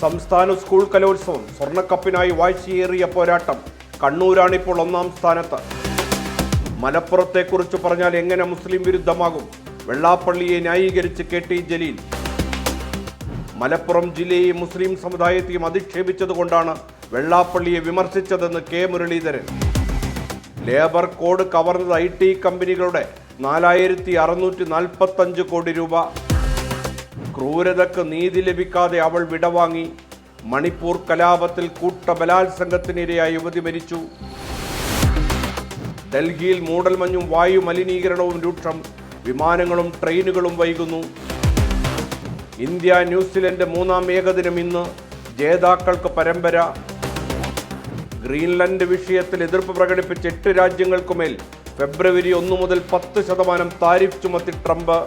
സംസ്ഥാന സ്കൂൾ കലോത്സവം സ്വർണ്ണക്കപ്പിനായി വാശിയേറിയ പോരാട്ടം. കണ്ണൂരാണിപ്പോൾ ഒന്നാം സ്ഥാനത്ത്. മലപ്പുറത്തെക്കുറിച്ച് പറഞ്ഞാൽ എങ്ങനെ മുസ്ലിം വിരുദ്ധമാകും? വെള്ളാപ്പള്ളിയെ ന്യായീകരിച്ച് KT ജലീൽ. മലപ്പുറം ജില്ലയെയും മുസ്ലിം സമുദായത്തെയും അധിക്ഷേപിച്ചതുകൊണ്ടാണ് വെള്ളാപ്പള്ളിയെ വിമർശിച്ചതെന്ന് K മുരളീധരൻ. ലേബർ കോഡ് കവർന്നത് IT കമ്പനികളുടെ 4645 കോടി രൂപ. ക്രൂരതക്ക് നീതി ലഭിക്കാതെ അവൾ വിടവാങ്ങി. മണിപ്പൂർ കലാപത്തിൽ കൂട്ടബലാത്സംഗത്തിനിരയായി യുവതി മരിച്ചു. ഡൽഹിയിൽ മൂടൽമഞ്ഞും വായു മലിനീകരണവും രൂക്ഷം. വിമാനങ്ങളും ട്രെയിനുകളും വൈകുന്നു. ഇന്ത്യ ന്യൂസിലൻഡ് മൂന്നാം ഏകദിനം ഇന്ന്. ജേതാക്കൾക്ക് പരമ്പര. ഗ്രീൻലൻഡ് വിഷയത്തിൽ എതിർപ്പ് പ്രകടിപ്പിച്ച 8 രാജ്യങ്ങൾക്കുമേൽ ഫെബ്രുവരി 1 മുതൽ 10% താരിഫ് ചുമത്തി ട്രംപ്.